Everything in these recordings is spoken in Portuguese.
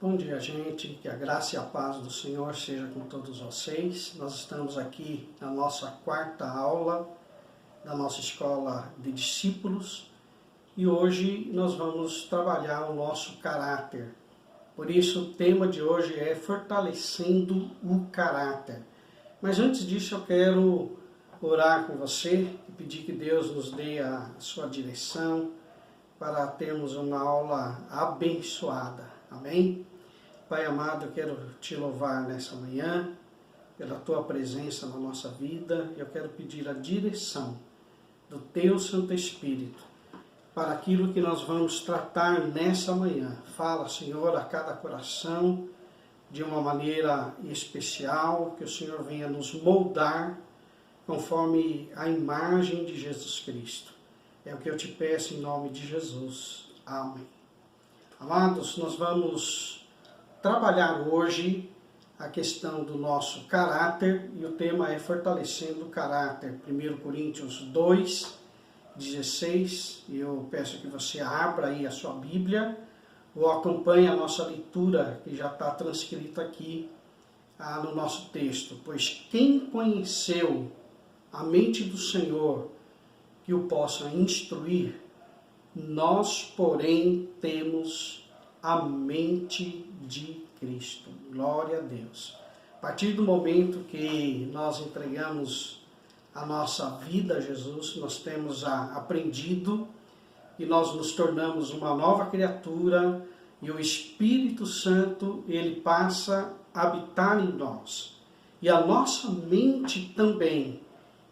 Bom dia, gente. Que a graça e a paz do Senhor seja com todos vocês. Nós estamos aqui na nossa quarta aula da nossa escola de discípulos e hoje nós vamos trabalhar o nosso caráter. Por isso, o tema de hoje é fortalecendo o caráter. Mas antes disso, eu quero orar com você e pedir que Deus nos dê a sua direção para termos uma aula abençoada. Amém? Pai amado, eu quero te louvar nessa manhã pela tua presença na nossa vida. Eu quero pedir a direção do teu Santo Espírito para aquilo que nós vamos tratar nessa manhã. Fala, Senhor, a cada coração de uma maneira especial, que o Senhor venha nos moldar conforme a imagem de Jesus Cristo. É o que eu te peço em nome de Jesus. Amém. Amados, nós vamos trabalhar hoje a questão do nosso caráter e o tema é fortalecendo o caráter. 1 Coríntios 2, 16, e eu peço que você abra aí a sua Bíblia ou acompanhe a nossa leitura que já está transcrita aqui no nosso texto. Pois quem conheceu a mente do Senhor que o possa instruir, nós, porém, temos a mente de Cristo. Glória a Deus. A partir do momento que nós entregamos a nossa vida a Jesus, nós temos aprendido e nós nos tornamos uma nova criatura e o Espírito Santo, ele passa a habitar em nós. E a nossa mente também,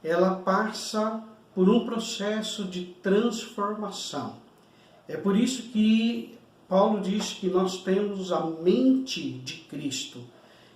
ela passa por um processo de transformação. É por isso que Paulo diz que nós temos a mente de Cristo.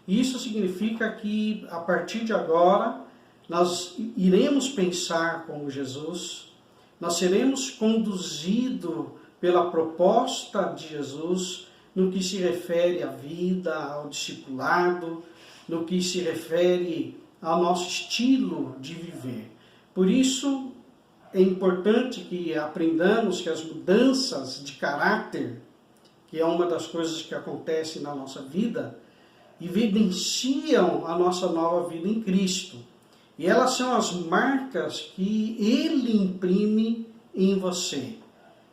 Isso significa que, a partir de agora, nós iremos pensar como Jesus, nós seremos conduzidos pela proposta de Jesus no que se refere à vida, ao discipulado, no que se refere ao nosso estilo de viver. Por isso, é importante que aprendamos que as mudanças de caráter, que é uma das coisas que acontece na nossa vida, evidenciam a nossa nova vida em Cristo. E elas são as marcas que Ele imprime em você.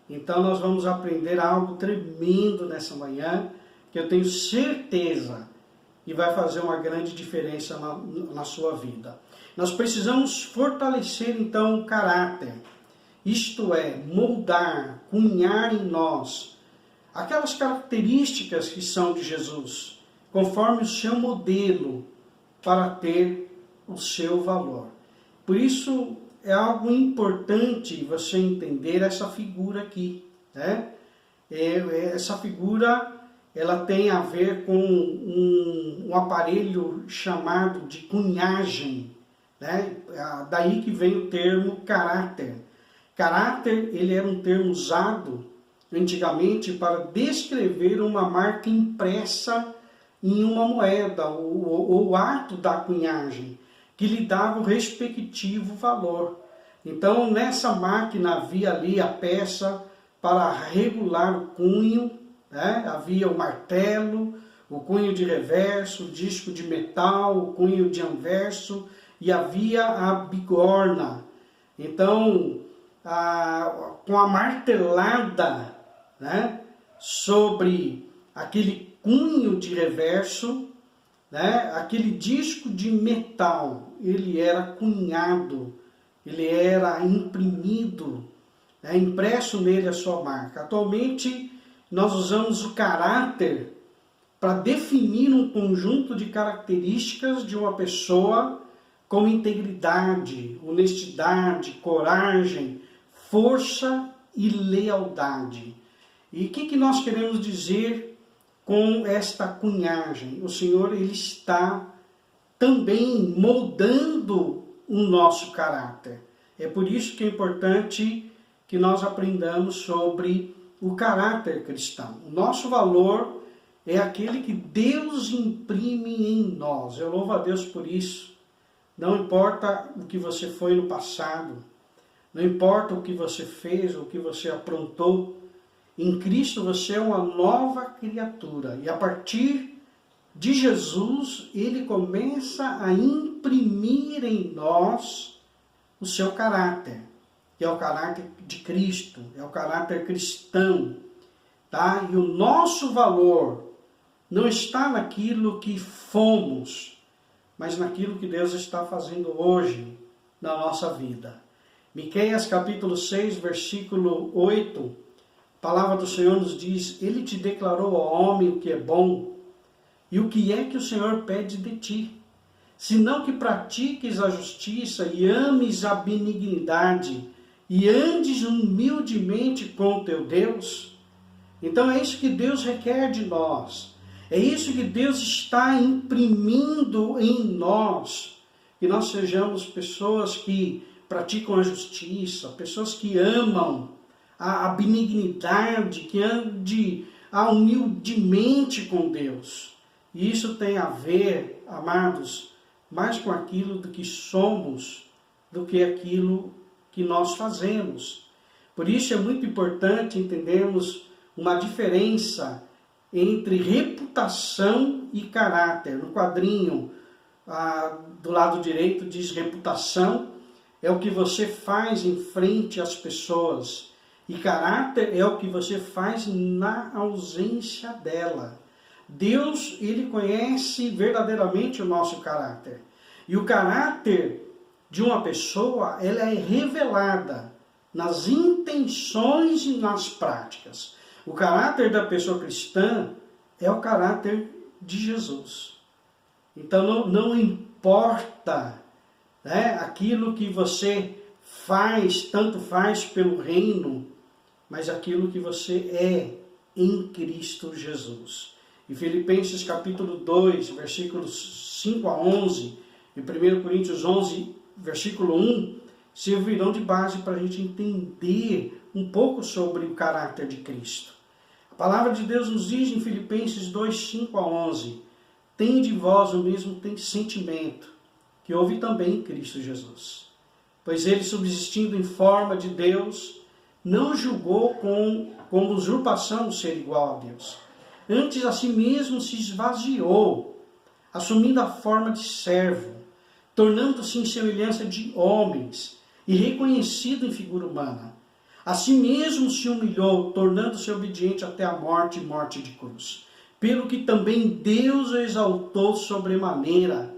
Então nós vamos aprender algo tremendo nessa manhã, que eu tenho certeza que vai fazer uma grande diferença na sua vida. Nós precisamos fortalecer então o caráter, isto é, moldar, cunhar em nós aquelas características que são de Jesus, conforme o seu modelo, para ter o seu valor. Por isso é algo importante você entender essa figura aqui, né? Essa figura, ela tem a ver com um aparelho chamado de cunhagem, né? Daí que vem o termo caráter. Caráter, ele era um termo usado antigamente para descrever uma marca impressa em uma moeda, ou o ato da cunhagem, que lhe dava o respectivo valor. Então, nessa máquina havia ali a peça para regular o cunho, né? Havia o martelo, o cunho de reverso, o disco de metal, o cunho de anverso, e havia a bigorna. Então, com a martelada, né, sobre aquele cunho de reverso, né, aquele disco de metal, ele era cunhado, ele era imprimido, né, impresso nele a sua marca. Atualmente, nós usamos o caráter para definir um conjunto de características de uma pessoa com integridade, honestidade, coragem, força e lealdade. E o que nós queremos dizer com esta cunhagem? O Senhor, ele está também moldando o nosso caráter. É por isso que é importante que nós aprendamos sobre o caráter cristão. O nosso valor é aquele que Deus imprime em nós. Eu louvo a Deus por isso. Não importa o que você foi no passado, não importa o que você fez, o que você aprontou, Em Cristo você é uma nova criatura. E a partir de Jesus, ele começa a imprimir em nós o seu caráter, que é o caráter de Cristo, é o caráter cristão. Tá? E o nosso valor não está naquilo que fomos, mas naquilo que Deus está fazendo hoje na nossa vida. Miqueias capítulo 6, versículo 8, a palavra do Senhor nos diz: Ele te declarou ao homem o que é bom, e o que é que o Senhor pede de ti, senão que pratiques a justiça e ames a benignidade, e andes humildemente com o teu Deus. Então é isso que Deus requer de nós. É isso que Deus está imprimindo em nós. Que nós sejamos pessoas que praticam a justiça, pessoas que amam a benignidade, que andem humildemente com Deus. E isso tem a ver, amados, mais com aquilo do que somos, do que aquilo que nós fazemos. Por isso é muito importante entendermos uma diferença entre reputação e caráter. No quadrinho do lado direito diz: reputação é o que você faz em frente às pessoas, e caráter é o que você faz na ausência dela. Deus, ele conhece verdadeiramente o nosso caráter. E o caráter de uma pessoa, ela é revelada nas intenções e nas práticas. O caráter da pessoa cristã é o caráter de Jesus. Então não importa, né, aquilo que você faz, tanto faz pelo reino, mas aquilo que você é em Cristo Jesus. Em Filipenses capítulo 2, versículos 5 a 11, e 1 Coríntios 11, versículo 1, servirão de base para a gente entender um pouco sobre o caráter de Cristo. A palavra de Deus nos diz em Filipenses 2, 5 a 11, tende vós o mesmo sentimento que houve também em Cristo Jesus. Pois ele, subsistindo em forma de Deus, não julgou como usurpação ser igual a Deus. Antes a si mesmo se esvaziou, assumindo a forma de servo, tornando-se em semelhança de homens e reconhecido em figura humana. A si mesmo se humilhou, tornando-se obediente até a morte e morte de cruz. Pelo que também Deus o exaltou sobremaneira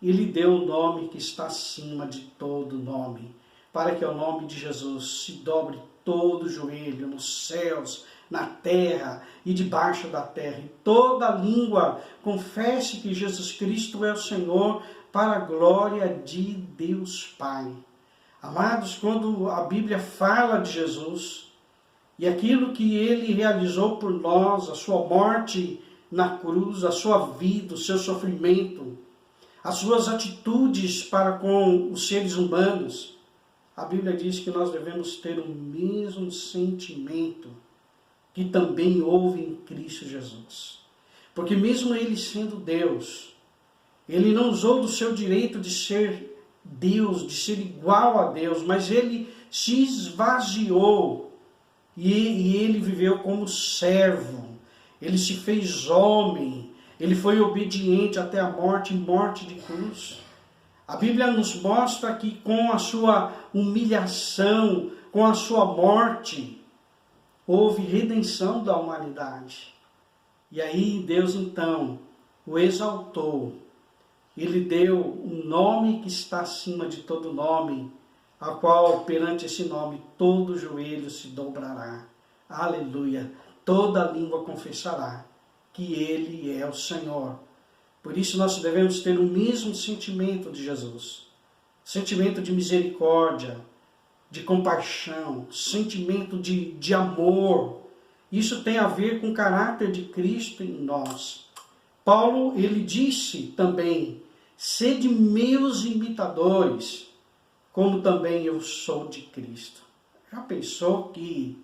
e lhe deu o nome que está acima de todo nome, para que ao nome de Jesus se dobre todo o joelho nos céus, na terra e debaixo da terra, e toda língua confesse que Jesus Cristo é o Senhor, para a glória de Deus Pai. Amados, quando a Bíblia fala de Jesus e aquilo que ele realizou por nós, a sua morte na cruz, a sua vida, o seu sofrimento, as suas atitudes para com os seres humanos, a Bíblia diz que nós devemos ter o mesmo sentimento que também houve em Cristo Jesus. Porque mesmo ele sendo Deus, ele não usou do seu direito de ser Deus, de ser igual a Deus, mas ele se esvaziou e ele viveu como servo. Ele se fez homem, ele foi obediente até a morte e morte de cruz. A Bíblia nos mostra que com a sua humilhação, com a sua morte, houve redenção da humanidade. E aí Deus então o exaltou. Ele deu um nome que está acima de todo nome, a qual perante esse nome todo joelho se dobrará. Aleluia! Toda língua confessará que Ele é o Senhor. Por isso nós devemos ter o mesmo sentimento de Jesus. Sentimento de misericórdia, de compaixão, sentimento de amor. Isso tem a ver com o caráter de Cristo em nós. Paulo, ele disse também: sede meus imitadores, como também eu sou de Cristo. Já pensou que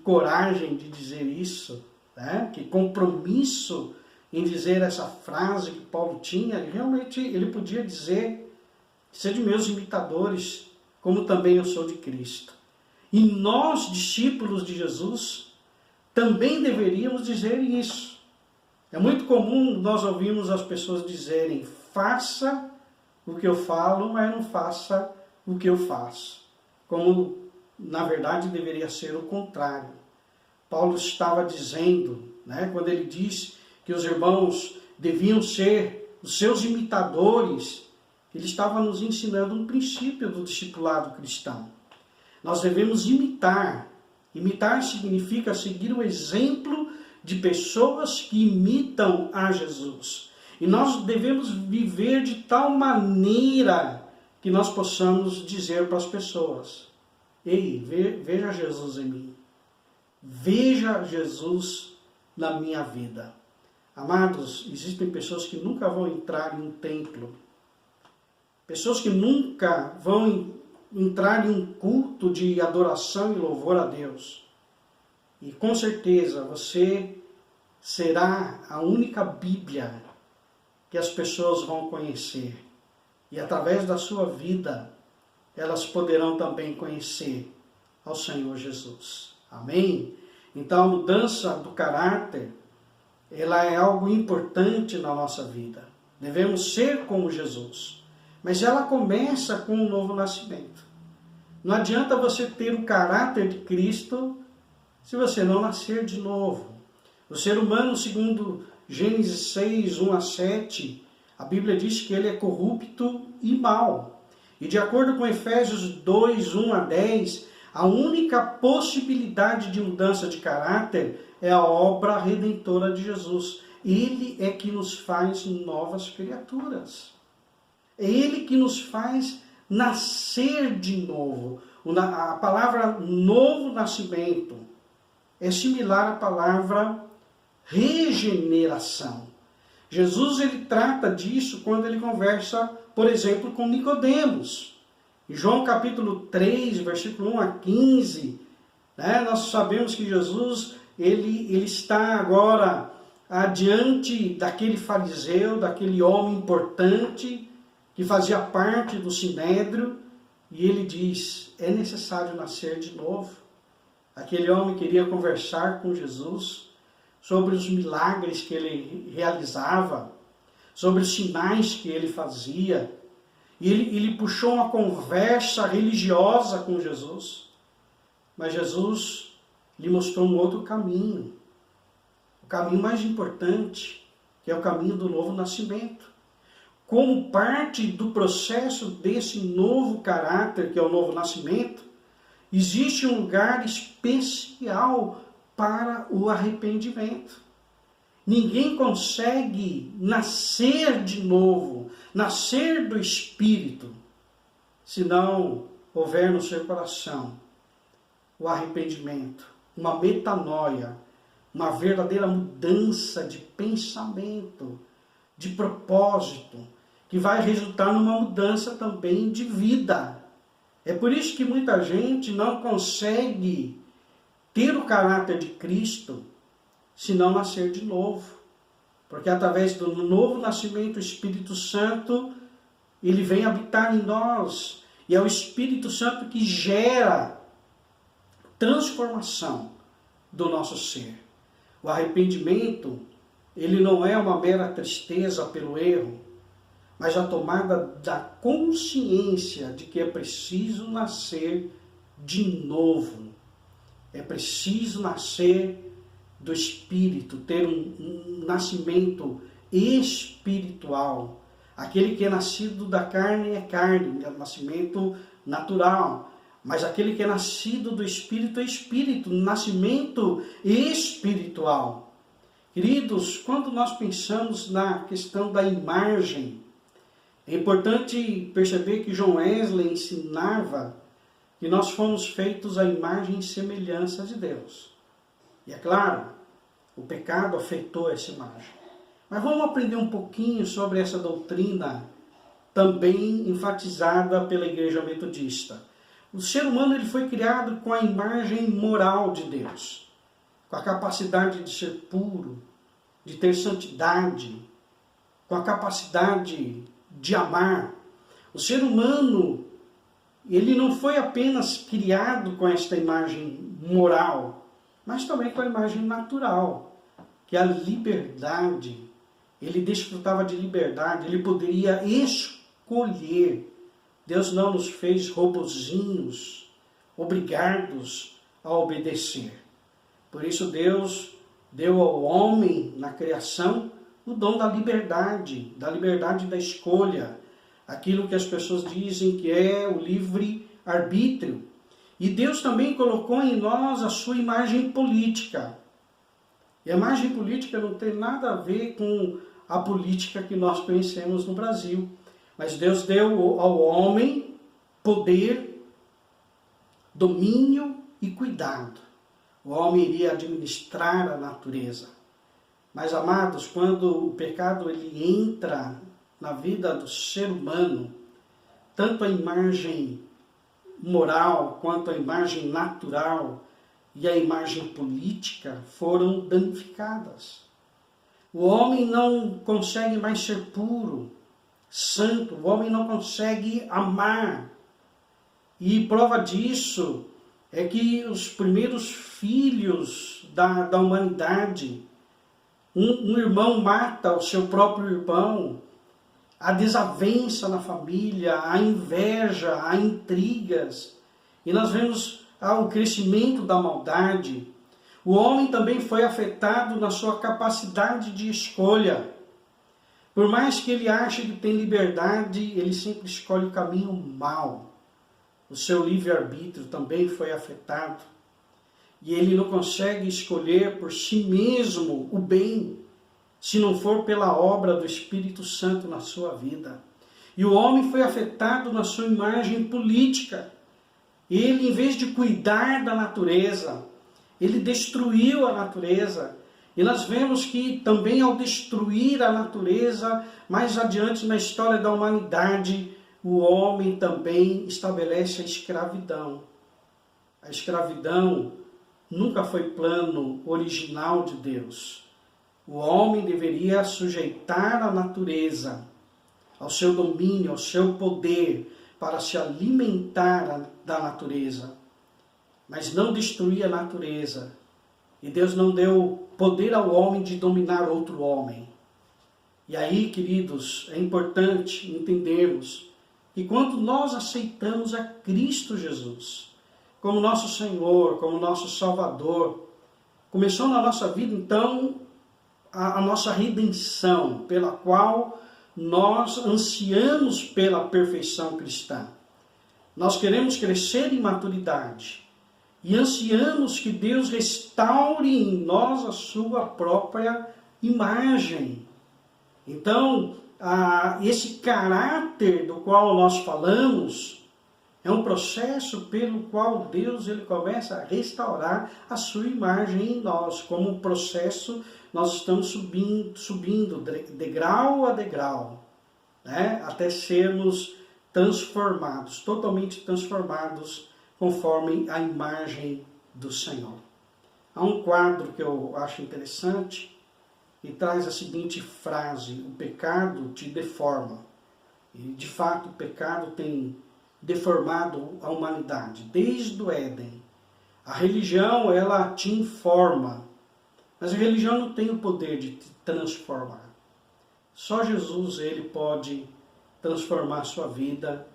coragem de dizer isso? Né? Que compromisso em dizer essa frase que Paulo tinha? Realmente ele podia dizer: sede meus imitadores, como também eu sou de Cristo. E nós, discípulos de Jesus, também deveríamos dizer isso. É muito comum nós ouvirmos as pessoas dizerem: faça o que eu falo, mas não faça o que eu faço. Como, na verdade, deveria ser o contrário. Paulo estava dizendo, quando ele diz que os irmãos deviam ser os seus imitadores, ele estava nos ensinando um princípio do discipulado cristão. Nós devemos imitar. Imitar significa seguir o exemplo de pessoas que imitam a Jesus. E nós devemos viver de tal maneira que nós possamos dizer para as pessoas: ei, veja Jesus em mim. Veja Jesus na minha vida. Amados, existem pessoas que nunca vão entrar em um templo. Pessoas que nunca vão entrar em um culto de adoração e louvor a Deus. E com certeza você será a única Bíblia que as pessoas vão conhecer. E através da sua vida, elas poderão também conhecer ao Senhor Jesus. Amém? Então a mudança do caráter, ela é algo importante na nossa vida. Devemos ser como Jesus. Mas ela começa com um novo nascimento. Não adianta você ter o caráter de Cristo se você não nascer de novo. O ser humano, segundo Gênesis 6, 1 a 7, a Bíblia diz que ele é corrupto e mau. E de acordo com Efésios 2, 1 a 10, a única possibilidade de mudança de caráter é a obra redentora de Jesus. Ele é que nos faz novas criaturas. É Ele que nos faz nascer de novo. A palavra novo nascimento é similar à palavra regeneração. Jesus ele trata disso quando ele conversa, por exemplo, com Nicodemos. Em João capítulo 3, versículo 1 a 15, nós sabemos que Jesus ele está agora adiante daquele fariseu, daquele homem importante, que fazia parte do Sinédrio, e ele diz: é necessário nascer de novo. Aquele homem queria conversar com Jesus sobre os milagres que ele realizava, sobre os sinais que ele fazia. E ele puxou uma conversa religiosa com Jesus. Mas Jesus lhe mostrou um outro caminho. O caminho mais importante, que é o caminho do novo nascimento. Como parte do processo desse novo caráter, que é o novo nascimento, existe um lugar especial para o arrependimento. Ninguém consegue nascer de novo, nascer do Espírito, se não houver no seu coração o arrependimento, uma metanoia, uma verdadeira mudança de pensamento, de propósito, que vai resultar numa mudança também de vida. É por isso que muita gente não consegue ter o caráter de Cristo se não nascer de novo. Porque através do novo nascimento, o Espírito Santo, ele vem habitar em nós. E é o Espírito Santo que gera transformação do nosso ser. O arrependimento, ele não é uma mera tristeza pelo erro, mas a tomada da consciência de que é preciso nascer de novo. É preciso nascer do Espírito, ter um nascimento espiritual. Aquele que é nascido da carne é carne, é nascimento natural. Mas aquele que é nascido do Espírito é Espírito, nascimento espiritual. Queridos, quando nós pensamos na questão da imagem, é importante perceber que John Wesley ensinava que nós fomos feitos à imagem e semelhança de Deus. E é claro, o pecado afetou essa imagem. Mas vamos aprender um pouquinho sobre essa doutrina também enfatizada pela Igreja Metodista. O ser humano ele foi criado com a imagem moral de Deus, com a capacidade de ser puro, de ter santidade, com a capacidade de amar. O ser humano, ele não foi apenas criado com esta imagem moral, mas também com a imagem natural, que a liberdade, ele desfrutava de liberdade, ele poderia escolher. Deus não nos fez robozinhos, obrigados a obedecer. Por isso Deus deu ao homem, na criação, o dom da liberdade da escolha, aquilo que as pessoas dizem que é o livre-arbítrio. E Deus também colocou em nós a sua imagem política. E a imagem política não tem nada a ver com a política que nós conhecemos no Brasil. Mas Deus deu ao homem poder, domínio e cuidado. O homem iria administrar a natureza. Mas, amados, quando o pecado ele entra na vida do ser humano, tanto a imagem moral quanto a imagem natural e a imagem política foram danificadas. O homem não consegue mais ser puro, santo, o homem não consegue amar. E prova disso é que os primeiros filhos da humanidade, um irmão mata o seu próprio irmão, a desavença na família, a inveja, há intrigas. E nós vemos o crescimento da maldade. O homem também foi afetado na sua capacidade de escolha. Por mais que ele ache que tem liberdade, ele sempre escolhe o caminho mau. O seu livre-arbítrio também foi afetado. E ele não consegue escolher por si mesmo o bem, se não for pela obra do Espírito Santo na sua vida. E o homem foi afetado na sua imagem política. Ele, em vez de cuidar da natureza, ele destruiu a natureza. E nós vemos que também ao destruir a natureza, mais adiante na história da humanidade, o homem também estabelece a escravidão. A escravidão nunca foi plano original de Deus. O homem deveria sujeitar a natureza ao seu domínio, ao seu poder, para se alimentar da natureza, mas não destruir a natureza. E Deus não deu poder ao homem de dominar outro homem. E aí, queridos, é importante entendermos que quando nós aceitamos a Cristo Jesus como nosso Senhor, como nosso Salvador, começou na nossa vida, então, a nossa redenção, pela qual nós ansiamos pela perfeição cristã. Nós queremos crescer em maturidade e ansiamos que Deus restaure em nós a sua própria imagem. Então, esse caráter do qual nós falamos é um processo pelo qual Deus ele começa a restaurar a sua imagem em nós. Como um processo, nós estamos subindo degrau a degrau, né? Até sermos transformados, totalmente transformados conforme a imagem do Senhor. Há um quadro que eu acho interessante e traz a seguinte frase: o pecado te deforma. E de fato o pecado tem deformado a humanidade, desde o Éden. A religião, ela te informa, mas a religião não tem o poder de te transformar. Só Jesus, ele pode transformar a sua vida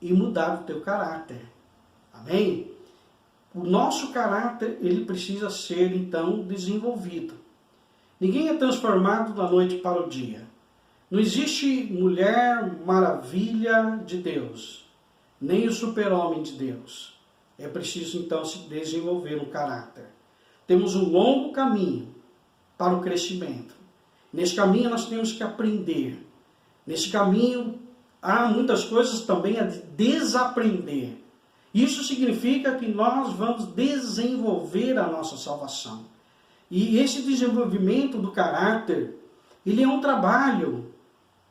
e mudar o teu caráter. Amém? O nosso caráter, ele precisa ser, então, desenvolvido. Ninguém é transformado da noite para o dia. Não existe mulher maravilha de Deus, nem o super-homem de Deus. É preciso, então, se desenvolver um caráter. Temos um longo caminho para o crescimento. Nesse caminho nós temos que aprender. Nesse caminho há muitas coisas também a desaprender. Isso significa que nós vamos desenvolver a nossa salvação. E esse desenvolvimento do caráter, ele é um trabalho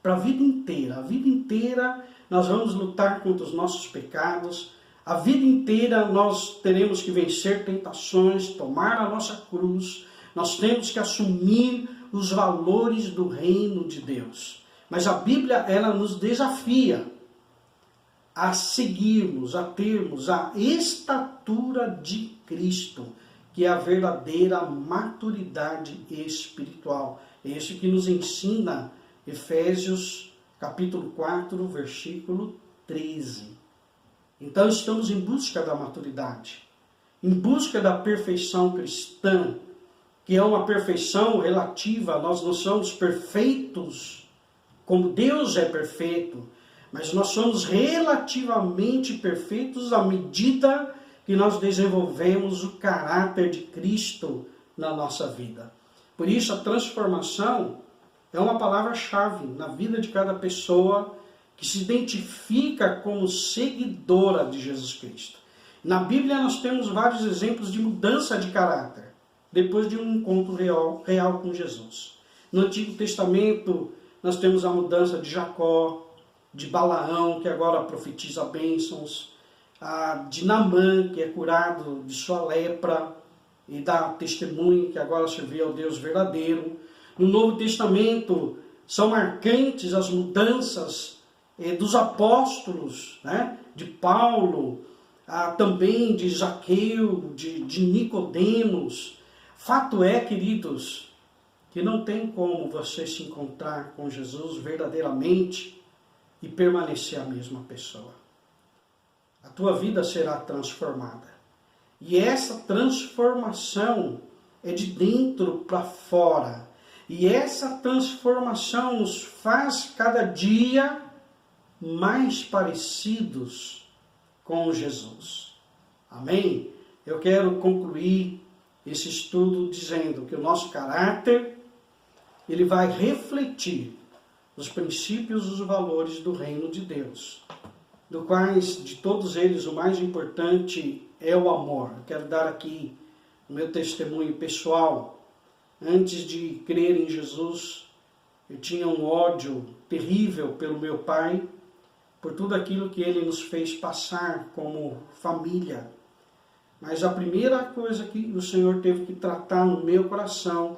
para a vida inteira. A vida inteira nós vamos lutar contra os nossos pecados. A vida inteira nós teremos que vencer tentações, tomar a nossa cruz. Nós temos que assumir os valores do reino de Deus. Mas a Bíblia, ela nos desafia a seguirmos, a termos a estatura de Cristo, que é a verdadeira maturidade espiritual. É isso que nos ensina Efésios capítulo 4, versículo 13. Então estamos em busca da maturidade, em busca da perfeição cristã, que é uma perfeição relativa. Nós não somos perfeitos como Deus é perfeito, mas nós somos relativamente perfeitos à medida que nós desenvolvemos o caráter de Cristo na nossa vida. Por isso, a transformação é uma palavra-chave na vida de cada pessoa que se identifica como seguidora de Jesus Cristo. Na Bíblia nós temos vários exemplos de mudança de caráter, depois de um encontro real com Jesus. No Antigo Testamento nós temos a mudança de Jacó, de Balaão, que agora profetiza bênçãos, de Naamã, que é curado de sua lepra e dá testemunho que agora servia ao Deus verdadeiro. No Novo Testamento são marcantes as mudanças dos apóstolos, né? De Paulo, também de Zaqueu, de Nicodemos. Fato é, queridos, que não tem como você se encontrar com Jesus verdadeiramente e permanecer a mesma pessoa. A tua vida será transformada. E essa transformação é de dentro para fora. E essa transformação nos faz cada dia mais parecidos com Jesus. Amém? Eu quero concluir esse estudo dizendo que o nosso caráter ele vai refletir os princípios e os valores do reino de Deus, do quais, de todos eles, o mais importante é o amor. Eu quero dar aqui o meu testemunho pessoal. Antes de crer em Jesus, eu tinha um ódio terrível pelo meu pai, por tudo aquilo que ele nos fez passar como família. Mas a primeira coisa que o Senhor teve que tratar no meu coração,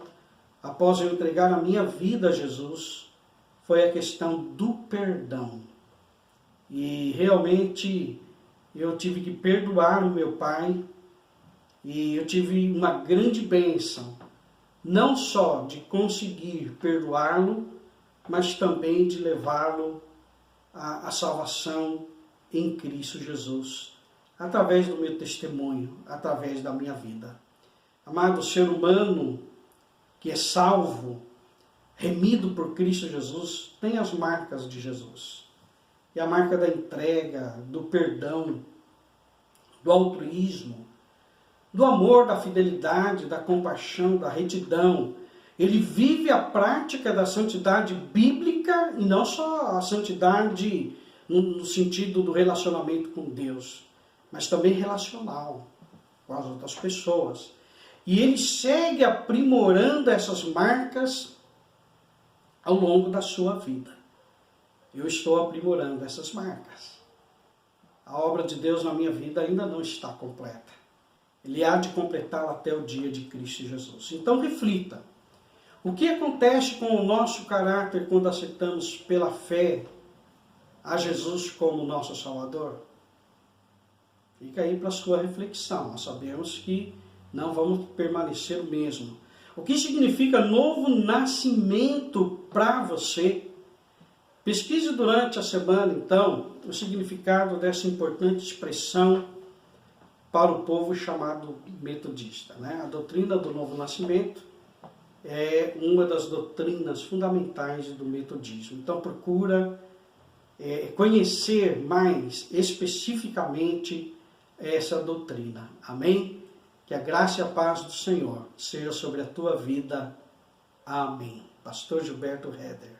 após eu entregar a minha vida a Jesus, foi a questão do perdão. E realmente eu tive que perdoar o meu pai, e eu tive uma grande bênção, não só de conseguir perdoá-lo, mas também de levá-lo à salvação em Cristo Jesus, através do meu testemunho, através da minha vida. Amado, o ser humano que é salvo, remido por Cristo Jesus, tem as marcas de Jesus. E a marca da entrega, do perdão, do altruísmo, do amor, da fidelidade, da compaixão, da retidão. Ele vive a prática da santidade bíblica e não só a santidade no sentido do relacionamento com Deus, mas também relacional com as outras pessoas. E ele segue aprimorando essas marcas ao longo da sua vida. Eu estou aprimorando essas marcas. A obra de Deus na minha vida ainda não está completa. Ele há de completá-la até o dia de Cristo Jesus. Então reflita. O que acontece com o nosso caráter quando aceitamos pela fé a Jesus como nosso Salvador? Fica aí para a sua reflexão. Nós sabemos que não vamos permanecer o mesmo. O que significa novo nascimento para você? Pesquise durante a semana, então, o significado dessa importante expressão para o povo chamado metodista. A doutrina do novo nascimento é uma das doutrinas fundamentais do metodismo. Então procura conhecer mais especificamente essa doutrina. Amém? Que a graça e a paz do Senhor seja sobre a tua vida. Amém. Pastor Gilberto Heder.